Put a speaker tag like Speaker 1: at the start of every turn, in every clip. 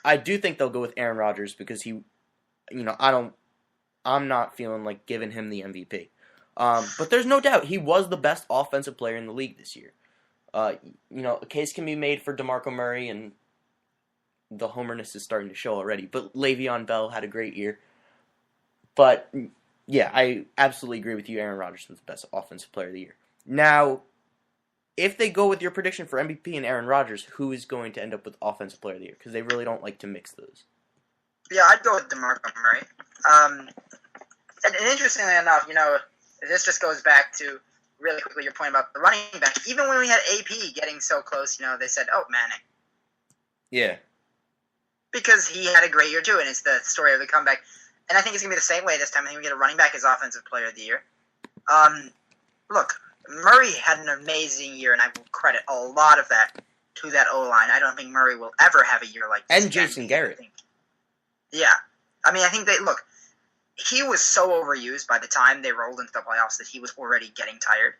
Speaker 1: I do think they'll go with Aaron Rodgers because I'm not feeling like giving him the MVP. But there's no doubt he was the best offensive player in the league this year. A case can be made for DeMarco Murray, and the homerness is starting to show already. But Le'Veon Bell had a great year. But, yeah, I absolutely agree with you. Aaron Rodgers was the best offensive player of the year. Now, if they go with your prediction for MVP and Aaron Rodgers, who is going to end up with offensive player of the year? Because they really don't like to mix those.
Speaker 2: Yeah, I'd go with DeMarco Murray. And interestingly enough, this just goes back to, really quickly, your point about the running back. Even when we had AP getting so close, they said, oh, Manning.
Speaker 1: Yeah.
Speaker 2: Because he had a great year, too, and it's the story of the comeback. And I think it's going to be the same way this time. I think we get a running back as offensive player of the year. Look, Murray had an amazing year, and I will credit a lot of that to that O-line. I don't think Murray will ever have a year like this.
Speaker 1: And Jason Garrett.
Speaker 2: Yeah. I mean, I think he was so overused by the time they rolled into the playoffs that he was already getting tired.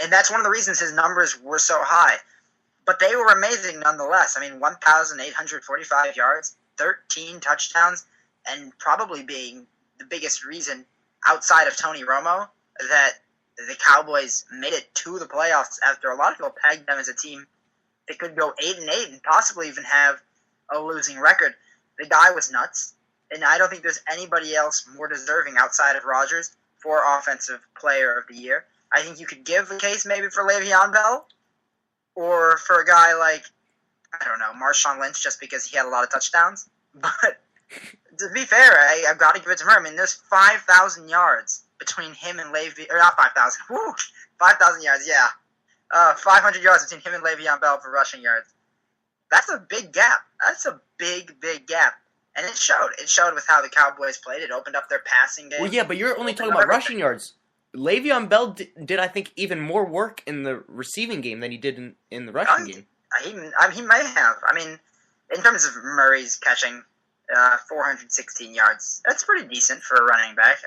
Speaker 2: And that's one of the reasons his numbers were so high. But they were amazing nonetheless. I mean, 1,845 yards, 13 touchdowns, and probably being the biggest reason outside of Tony Romo that the Cowboys made it to the playoffs after a lot of people pegged them as a team that could go 8-8 and possibly even have a losing record. The guy was nuts. And I don't think there's anybody else more deserving outside of Rodgers for Offensive Player of the Year. I think you could give a case maybe for Le'Veon Bell or for a guy like, I don't know, Marshawn Lynch just because he had a lot of touchdowns. But to be fair, I've got to give it to him. I mean, there's 5,000 yards between him and Le'Veon, or not 5,000, 5,000 yards, yeah. 500 yards between him and Le'Veon Bell for rushing yards. That's a big gap. That's a big, big gap. And it showed. It showed with how the Cowboys played. It opened up their passing game.
Speaker 1: Well, yeah, but you're only talking about rushing yards. Le'Veon Bell did, I think, even more work in the receiving game than he did in the rushing game.
Speaker 2: He may have. I mean, in terms of Murray's catching 416 yards, that's pretty decent for a running back.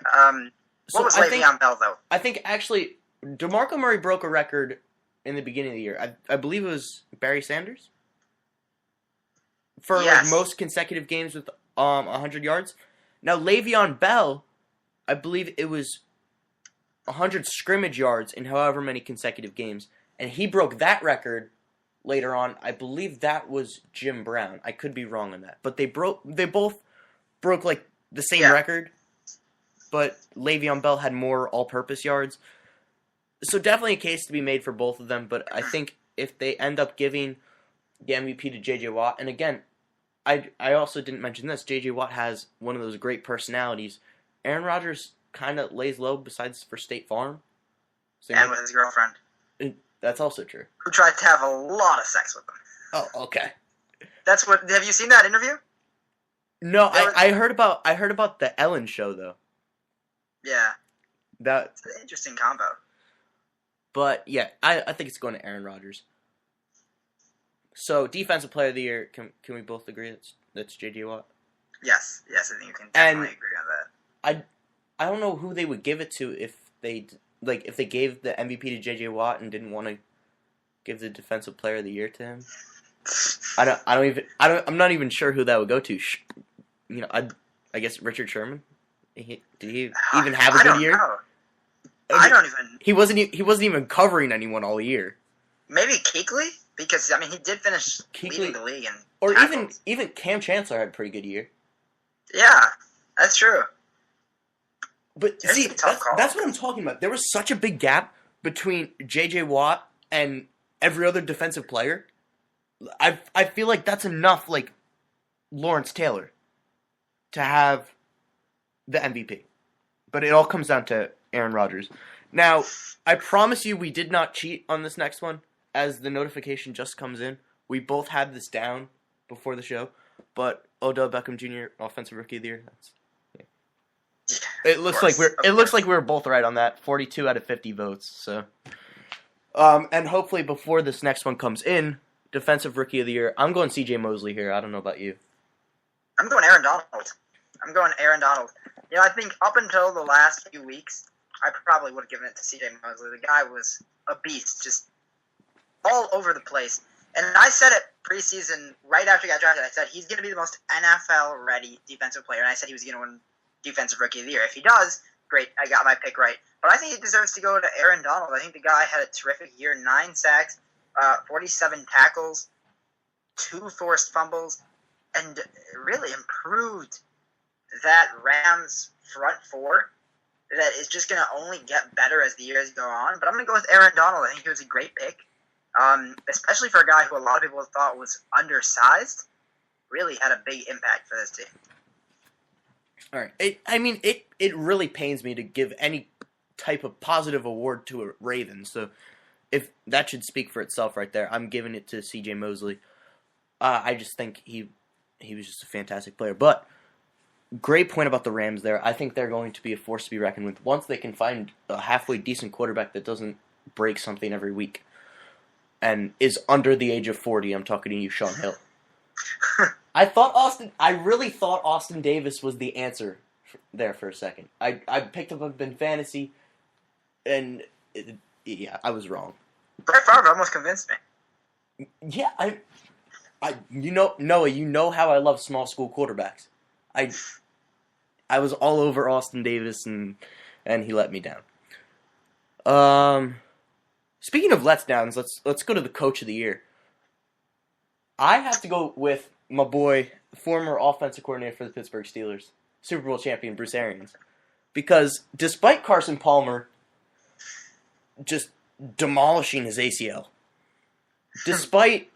Speaker 2: What was Le'Veon Bell, though?
Speaker 1: I think, actually, DeMarco Murray broke a record in the beginning of the year. I believe it was Barry Sanders? For most consecutive games with 100 yards. Now, Le'Veon Bell, I believe it was 100 scrimmage yards in however many consecutive games. And he broke that record later on. I believe that was Jim Brown. I could be wrong on that. But they both broke like the same record. But Le'Veon Bell had more all-purpose yards. So definitely a case to be made for both of them. But I think if they end up giving the MVP to J.J. Watt, and again, I also didn't mention this, J.J. Watt has one of those great personalities. Aaron Rodgers kind of lays low besides for State Farm.
Speaker 2: And with his girlfriend.
Speaker 1: That's also true.
Speaker 2: Who tried to have a lot of sex with him.
Speaker 1: Oh, okay.
Speaker 2: Have you seen that interview?
Speaker 1: No, I heard about the Ellen show, though.
Speaker 2: Yeah.
Speaker 1: It's
Speaker 2: an interesting combo.
Speaker 1: But, yeah, I think it's going to Aaron Rodgers. So, Defensive Player of the Year, can we both agree that's J.J. Watt?
Speaker 2: Yes, I think you can definitely agree on that.
Speaker 1: I don't know who they would give it to if they gave the MVP to J.J. Watt and didn't want to give the Defensive Player of the Year to him. I'm not even sure who that would go to. I guess Richard Sherman. Did he even have a good year?
Speaker 2: Know. I don't even.
Speaker 1: He wasn't even covering anyone all year.
Speaker 2: Maybe Kuechly, because he did finish leading the league,
Speaker 1: or tackles. even Cam Chancellor had a pretty good year.
Speaker 2: Yeah, that's true.
Speaker 1: But see, that's what I'm talking about. There was such a big gap between J.J. Watt and every other defensive player. I feel like that's enough, like Lawrence Taylor, to have the MVP. But it all comes down to Aaron Rodgers. Now, I promise you we did not cheat on this next one, as the notification just comes in. We both had this down before the show, but Odell Beckham Jr., Offensive Rookie of the Year. It looks like we're both right on that. 42 out of 50 votes. So, and hopefully before this next one comes in, Defensive Rookie of the Year, I'm going C.J. Mosley here. I don't know about you.
Speaker 2: I'm going Aaron Donald. I think up until the last few weeks, I probably would have given it to C.J. Mosley. The guy was a beast, just all over the place. And I said it preseason, right after he got drafted, I said he's going to be the most NFL-ready defensive player, and I said he was going to win Defensive Rookie of the Year. If he does, great, I got my pick right. But I think he deserves to go to Aaron Donald. I think the guy had a terrific year, 9 sacks, 47 tackles, 2 forced fumbles, and really improved that Rams front four that is just going to only get better as the years go on. But I'm going to go with Aaron Donald. I think he was a great pick, especially for a guy who a lot of people thought was undersized. Really had a big impact for this team.
Speaker 1: All right. It really pains me to give any type of positive award to a Raven. So if that should speak for itself right there, I'm giving it to C.J. Mosley. I just think he was just a fantastic player. But great point about the Rams there. I think they're going to be a force to be reckoned with once they can find a halfway decent quarterback that doesn't break something every week and is under the age of 40. I'm talking to you, Sean Hill. I really thought Austin Davis was the answer there for a second. I picked him up in fantasy, and I was wrong.
Speaker 2: Brett Favre almost convinced me.
Speaker 1: Yeah, Noah, you know how I love small school quarterbacks. I was all over Austin Davis, and he let me down. Speaking of letdowns, let's go to the Coach of the Year. I have to go with my boy, former offensive coordinator for the Pittsburgh Steelers, Super Bowl champion Bruce Arians. Because despite Carson Palmer just demolishing his ACL, despite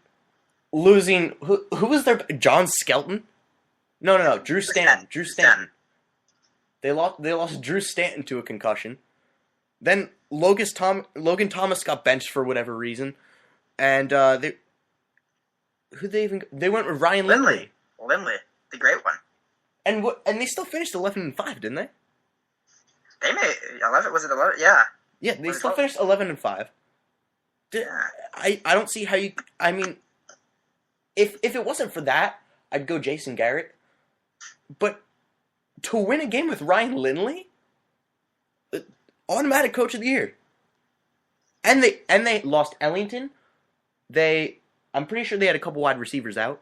Speaker 1: losing... Who was there? John Skelton? No. Drew Stanton. Drew Stanton. They lost Drew Stanton to a concussion. Then Logan Thomas got benched for whatever reason. And they went with Ryan Lindley.
Speaker 2: Lindley, the great one.
Speaker 1: And they still finished 11-5, didn't they?
Speaker 2: They made 11. Was it 11? Yeah.
Speaker 1: Yeah, they still finished 11-5.
Speaker 2: Yeah.
Speaker 1: I don't see how you. I mean, if it wasn't for that, I'd go Jason Garrett. But to win a game with Ryan Lindley, automatic Coach of the Year. And they lost Ellington. I'm pretty sure they had a couple wide receivers out.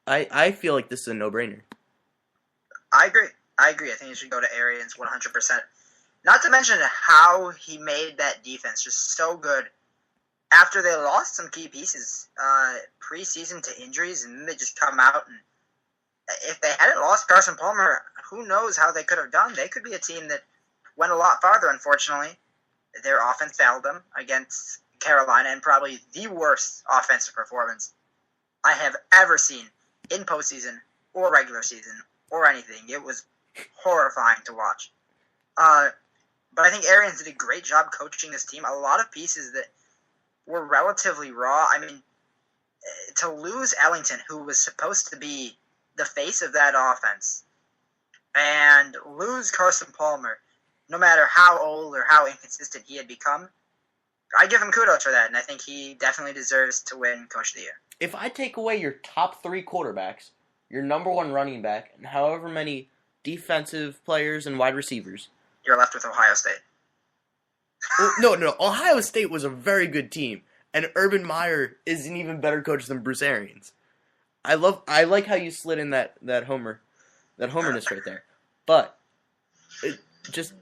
Speaker 1: I feel like this is a no-brainer.
Speaker 2: I agree. I think you should go to Arians 100%. Not to mention how he made that defense just so good after they lost some key pieces preseason to injuries, and then they just come out. And if they hadn't lost Carson Palmer, who knows how they could have done. They could be a team that went a lot farther, unfortunately. Their offense failed them against Carolina, and probably the worst offensive performance I have ever seen in postseason or regular season or anything. It was horrifying to watch. But I think Arians did a great job coaching this team. A lot of pieces that were relatively raw. I mean, to lose Ellington, who was supposed to be the face of that offense, and lose Carson Palmer, no matter how old or how inconsistent he had become, I give him kudos for that, and I think he definitely deserves to win Coach of the Year.
Speaker 1: If I take away your top 3 quarterbacks, your number 1 running back, and however many defensive players and wide receivers,
Speaker 2: you're left with Ohio State.
Speaker 1: No. Ohio State was a very good team, and Urban Meyer is an even better coach than Bruce Arians. I like how you slid in that homerness right there. But just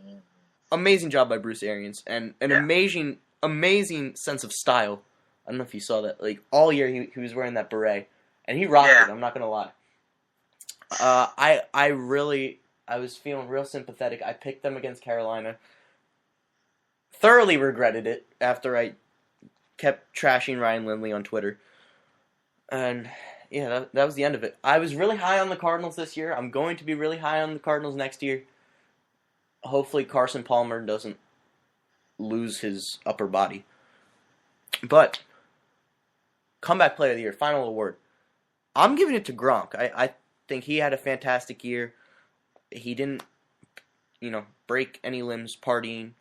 Speaker 1: amazing job by Bruce Arians, and an amazing sense of style. I don't know if you saw that. Like all year he was wearing that beret, and he rocked it. I'm not gonna lie. I was feeling real sympathetic. I picked them against Carolina. Thoroughly regretted it after I kept trashing Ryan Lindley on Twitter. And yeah, that was the end of it. I was really high on the Cardinals this year. I'm going to be really high on the Cardinals next year. Hopefully Carson Palmer doesn't lose his upper body. But comeback player of the year, final award. I'm giving it to Gronk. I think he had a fantastic year. He didn't, break any limbs partying.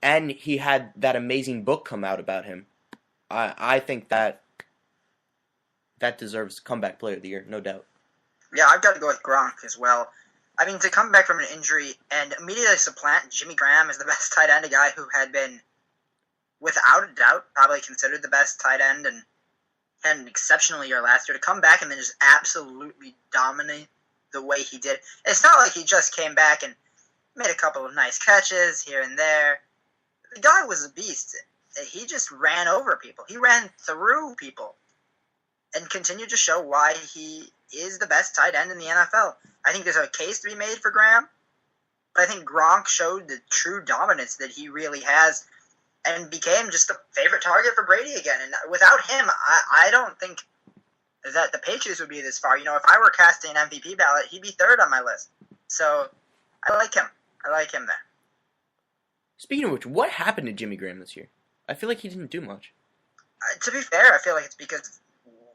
Speaker 1: And he had that amazing book come out about him. I think that deserves comeback player of the year, no doubt.
Speaker 2: Yeah, I've got to go with Gronk as well. I mean, to come back from an injury and immediately supplant Jimmy Graham as the best tight end, a guy who had been without a doubt, probably considered the best tight end and had an exceptional year last year, to come back and then just absolutely dominate the way he did. It's not like he just came back and made a couple of nice catches here and there. The guy was a beast. He just ran over people. He ran through people and continued to show why he is the best tight end in the NFL. I think there's a case to be made for Graham, but I think Gronk showed the true dominance that he really has and became just the favorite target for Brady again. And without him, I don't think that the Patriots would be this far. You know, if I were casting an MVP ballot, he'd be third on my list. So I like him. I like him there.
Speaker 1: Speaking of which, what happened to Jimmy Graham this year? I feel like he didn't do much.
Speaker 2: To be fair, I feel like it's because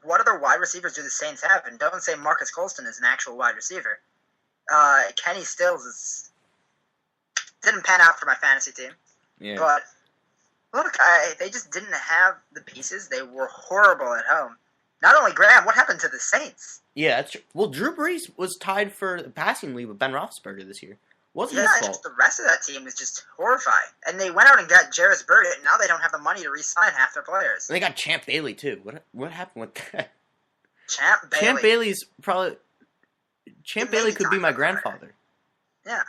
Speaker 2: what other wide receivers do the Saints have? And don't say Marcus Colston is an actual wide receiver. Kenny Stills didn't pan out for my fantasy team.
Speaker 1: Yeah.
Speaker 2: But look, they just didn't have the pieces. They were horrible at home. Not only Graham, what happened to the Saints?
Speaker 1: Yeah, that's true. Well, Drew Brees was tied for the passing lead with Ben Roethlisberger this year. Wasn't his fault.
Speaker 2: Just the rest of that team was just horrifying. And they went out and got Jarvis Burditt, and now they don't have the money to re-sign half their players.
Speaker 1: And they got Champ Bailey, too. What happened with that?
Speaker 2: Champ
Speaker 1: Bailey's probably... Champ Bailey could be my grandfather.
Speaker 2: Yeah.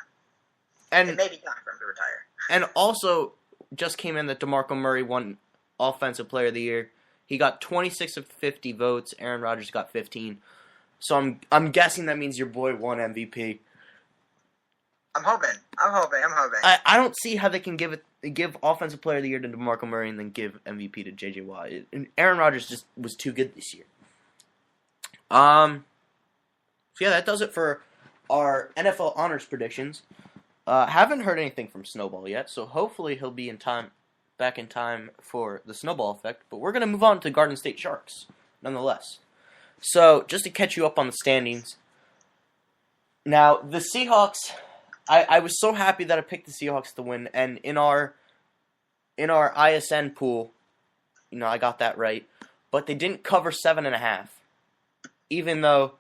Speaker 1: And
Speaker 2: it may be time for him to retire.
Speaker 1: And also, just came in that DeMarco Murray won Offensive Player of the Year. He got 26 of 50 votes. Aaron Rodgers got 15. So I'm guessing that means your boy won MVP.
Speaker 2: I'm hoping.
Speaker 1: I don't see how they can give Offensive Player of the Year to DeMarco Murray and then give MVP to J.J. Watt. And Aaron Rodgers just was too good this year. So yeah, that does it for our NFL honors predictions. Haven't heard anything from Snowball yet, so hopefully he'll be back in time for the snowball effect. But we're going to move on to Garden State Sharks, nonetheless. So, just to catch you up on the standings. Now, the Seahawks, I was so happy that I picked the Seahawks to win, and in our ISN pool, I got that right. But they didn't cover 7.5. Even though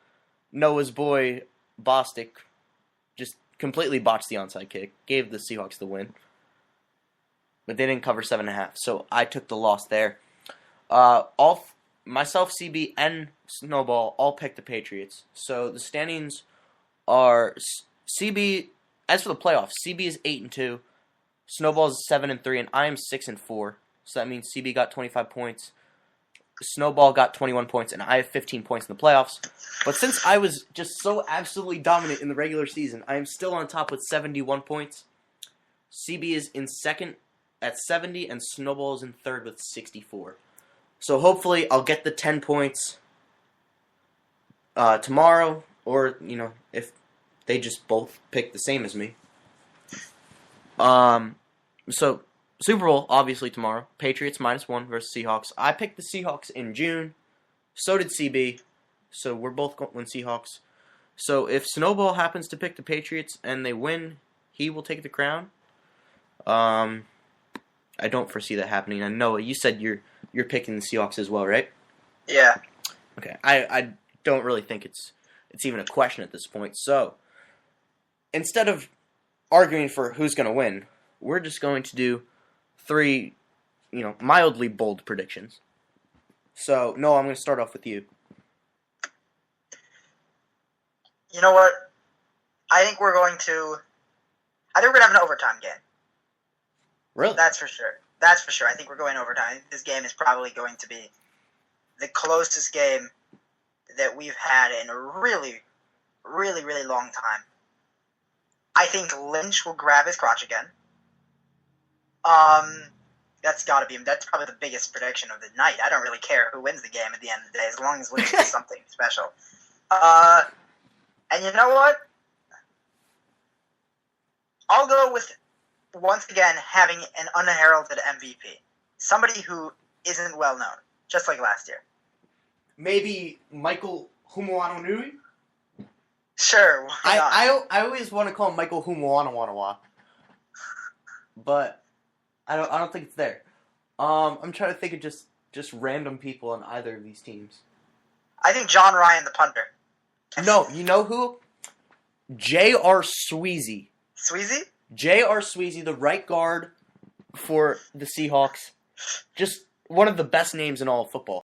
Speaker 1: Noah's boy, Bostic, just completely botched the onside kick, gave the Seahawks the win. But they didn't cover 7.5, so I took the loss there. Myself, CB, and Snowball all picked the Patriots. So the standings are CB. As for the playoffs, CB is 8-2, Snowball is 7-3, and I am 6-4. So that means CB got 25 points, Snowball got 21 points, and I have 15 points in the playoffs. But since I was just so absolutely dominant in the regular season, I am still on top with 71 points. CB is in second at 70, and Snowball is in third with 64. So hopefully I'll get the 10 points tomorrow, or, if they just both pick the same as me. So Super Bowl, obviously tomorrow. Patriots -1 versus Seahawks. I picked the Seahawks in June. So did CB. So we're both going Seahawks. So if Snowball happens to pick the Patriots and they win, he will take the crown. I don't foresee that happening. And Noah, you said you're picking the Seahawks as well, right?
Speaker 2: Yeah.
Speaker 1: Okay. I don't really think it's even a question at this point. So instead of arguing for who's going to win, we're just going to do 3, mildly bold predictions. So, Noah, I'm going to start off with you.
Speaker 2: You know what? I think we're going to have an overtime game.
Speaker 1: Really?
Speaker 2: That's for sure. I think we're going overtime. This game is probably going to be the closest game that we've had in a really, really, really long time. I think Lynch will grab his crotch again. That's probably the biggest prediction of the night. I don't really care who wins the game at the end of the day, as long as Lynch does something special. And you know what? I'll go with, once again, having an unheralded MVP. Somebody who isn't well known, just like last year.
Speaker 1: Maybe Michael Humuanonui?
Speaker 2: Sure.
Speaker 1: I always want to call him Michael Humuanawanawa. But I don't think it's there. I'm trying to think of just random people on either of these teams.
Speaker 2: I think John Ryan, the punter.
Speaker 1: No, you know who? J.R. Sweezy.
Speaker 2: Sweezy?
Speaker 1: J.R. Sweezy, the right guard for the Seahawks. Just one of the best names in all of football.